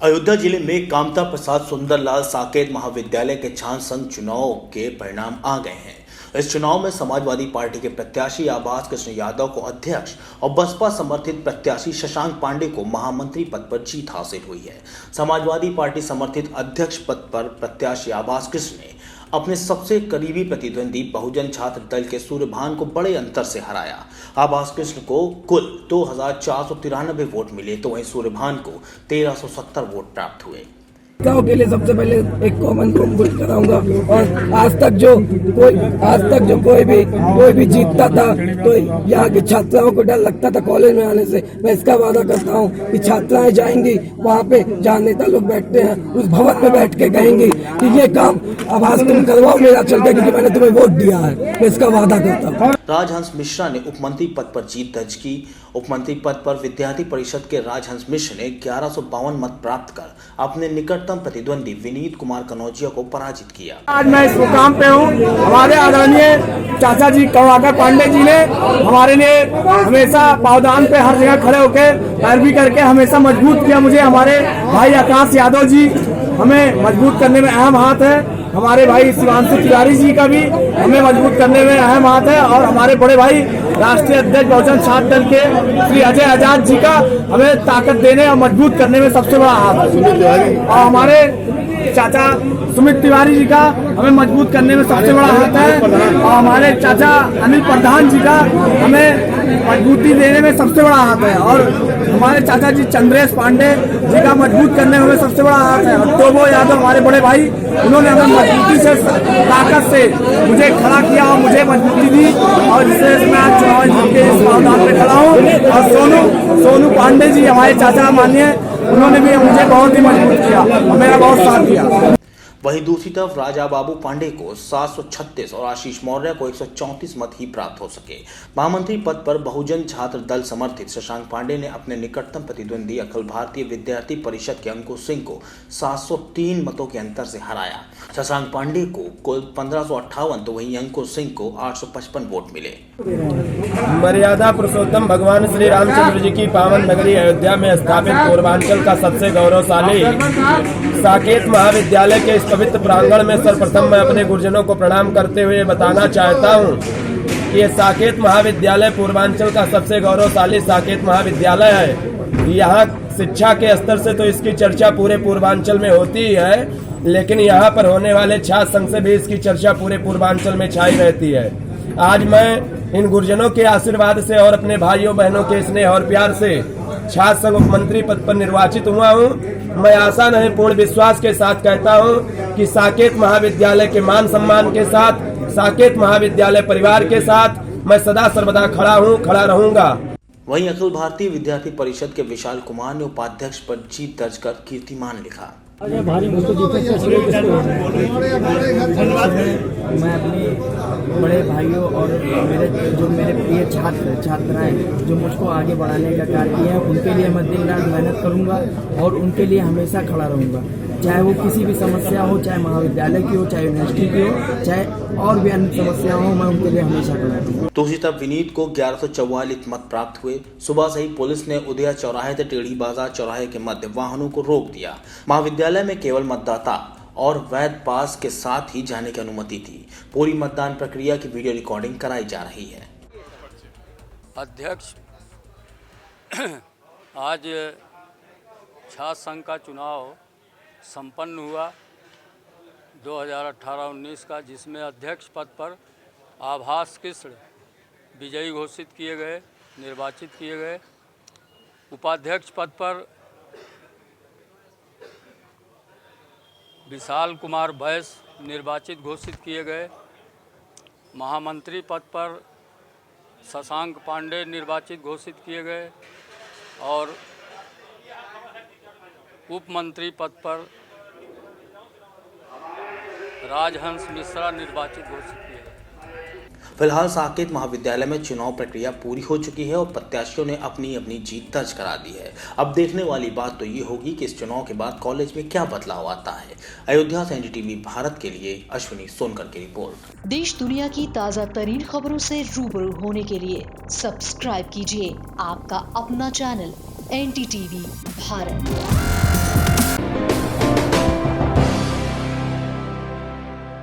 अयोध्या जिले में कामता प्रसाद सुंदरलाल साकेत महाविद्यालय के छात्र संघ चुनाव के परिणाम आ गए हैं। इस चुनाव में समाजवादी पार्टी के प्रत्याशी आभास कृष्ण यादव को अध्यक्ष और बसपा समर्थित प्रत्याशी शशांक पांडे को महामंत्री पद पर जीत हासिल हुई है। समाजवादी पार्टी समर्थित अध्यक्ष पद पर प्रत्याशी आभास कृष्ण ने अपने सबसे करीबी प्रतिद्वंदी बहुजन छात्र दल के सूर्यभान को बड़े अंतर से हराया। आभास कृष्ण को कुल 2493 वोट मिले तो वहीं सूर्यभान को 1370 वोट प्राप्त हुए। के लिए सबसे पहले एक कॉमन रूम बुक कराऊंगा और आज तक जो कोई भी जीतता था तो यहाँ की छात्राओं को डर लगता था कॉलेज में आने से। मैं इसका वादा करता हूँ कि छात्राएं जाएंगी वहाँ पे जहाँ नेता लोग बैठते हैं उस भवन में बैठ के कहेंगी कि ये काम आभास तुम करवाओ मेरा चलते क्योंकि मैंने तुम्हें वोट दिया है। मैं इसका वादा करता हूँ। राजहंस मिश्रा ने उपमंत्री पद पर जीत दर्ज की। उपमंत्री पद पर विद्यार्थी परिषद के राजहंस मिश्र ने 1152 मत प्राप्त कर अपने निकटतम प्रतिद्वंदी विनीत कुमार कनौजिया को पराजित किया। आज मैं इस मुकाम पे हूँ। हमारे आदरणीय चाचा जी कवाका पांडे जी ने हमारे लिए हमेशा पावदान पे हर जगह खड़े होकर पैरवी करके हमेशा मजबूत किया। मुझे हमारे भाई आकाश यादव जी हमें मजबूत करने में अहम हाथ है। हमारे भाई शिवांशु तिवारी जी का भी हमें मजबूत करने में अहम हाथ है और हमारे बड़े भाई राष्ट्रीय अध्यक्ष बहुजन छात्र दल के श्री अजय आजाद जी का हमें ताकत देने और मजबूत करने में सबसे बड़ा हाथ है। और हमारे चाचा सुमित तिवारी जी का हमें मजबूत करने में सबसे बड़ा हाथ है और हमारे चाचा अनिल प्रधान जी का हमें मजबूती देने में सबसे बड़ा हाथ है और हमारे चाचा जी चंद्रेश पांडे जी का मजबूत करने में सबसे बड़ा हाथ है। और टोबो यादव हमारे बड़े भाई उन्होंने हमें मजबूती से ताकत से मुझे खड़ा किया और मुझे मजबूती दी और इससे मैं आज चुनाव जीत के इस मैदान पे खड़ा हूँ। और सोनू पांडे जी हमारे चाचा माननीय उन्होंने भी मुझे बहुत ही मजबूत किया और मेरा बहुत साथ दिया। वहीं दूसरी तरफ राजा बाबू पांडे को 736 और आशीष मौर्य को 134 मत ही प्राप्त हो सके। महामंत्री पद पर बहुजन छात्र दल समर्थित शशांक पांडे ने अपने निकटतम प्रतिद्वंदी अखिल भारतीय विद्यार्थी परिषद के अंकुर सिंह को 703 मतों के अंतर से हराया। शशांक पांडे को कुल 1558 तो वहीं अंकुर सिंह को 855 वोट मिले। मर्यादा पुरुषोत्तम भगवान श्री रामचंद्र जी की पावन नगरी अयोध्या में स्थापित पूर्वांचल का सबसे गौरवशाली साकेत महाविद्यालय के इस पवित्र प्रांगण में सर्वप्रथम मैं अपने गुरुजनों को प्रणाम करते हुए बताना चाहता हूं कि ये साकेत महाविद्यालय पूर्वांचल का सबसे गौरवशाली साकेत महाविद्यालय है। यहाँ शिक्षा के स्तर से तो इसकी चर्चा पूरे पूर्वांचल में होती ही है, लेकिन यहाँ पर होने वाले छात्र संघ से भी इसकी चर्चा पूरे पूर्वांचल में छाई रहती है। आज मैं इन गुरुजनों के आशीर्वाद से और अपने भाइयों बहनों के स्नेह और प्यार से छात्र संघ उपमंत्री पद पर निर्वाचित हुआ हूँ। मैं आशा नहीं पूर्ण विश्वास के साथ कहता हूँ कि साकेत महाविद्यालय के मान सम्मान के साथ, साकेत महाविद्यालय परिवार के साथ मैं सदा सर्वदा खड़ा रहूंगा। वहीं अखिल भारतीय विद्यार्थी परिषद के विशाल कुमार ने उपाध्यक्ष पर जीत दर्ज कर कीर्तिमान लिखा। मैं अपने बड़े भाइयों और मेरे प्रिय छात्राएं जो मुझको आगे बढ़ाने का कार्य किए हैं उनके लिए मैं दिन रात मेहनत करूंगा और उनके लिए हमेशा खड़ा रहूंगा। चाहे वो किसी भी समस्या हो, चाहे महाविद्यालय की हो, चाहे यूनिवर्सिटी की हो, चाहे और भी अन्य समस्या हो, मैं उनके लिए हमेशा खड़ा रहूंगा। दूसरी तरफ विनीत को 1144 मत प्राप्त हुए। सुबह से ही पुलिस ने उदया चौराहे से टेढ़ी बाजार चौराहे के मध्य वाहनों को रोक दिया। महाविद्यालय में केवल मतदाता और वैध पास के साथ ही जाने की अनुमति थी। पूरी मतदान प्रक्रिया की वीडियो रिकॉर्डिंग कराई जा रही है। अध्यक्ष आज छात्र संघ का चुनाव संपन्न हुआ 2018-19 का, जिसमें अध्यक्ष पद पर आभास कृष्ण विजयी घोषित किए गए, निर्वाचित किए गए। उपाध्यक्ष पद पर विशाल कुमार बैस निर्वाचित घोषित किए गए। महामंत्री पद पर शशांक पांडे निर्वाचित घोषित किए गए और उप मंत्री पद पर राजहंस मिश्रा निर्वाचित घोषित किए गए। फिलहाल साकेत महाविद्यालय में चुनाव प्रक्रिया पूरी हो चुकी है और प्रत्याशियों ने अपनी अपनी जीत दर्ज करा दी है। अब देखने वाली बात तो ये होगी कि इस चुनाव के बाद कॉलेज में क्या बदलाव आता है। अयोध्या से एनडीटीवी भारत के लिए अश्विनी सोनकर की रिपोर्ट। देश दुनिया की ताज़ा तरीन खबरों से रूबरू होने के लिए सब्सक्राइब कीजिए आपका अपना चैनल एनडीटीवी भारत।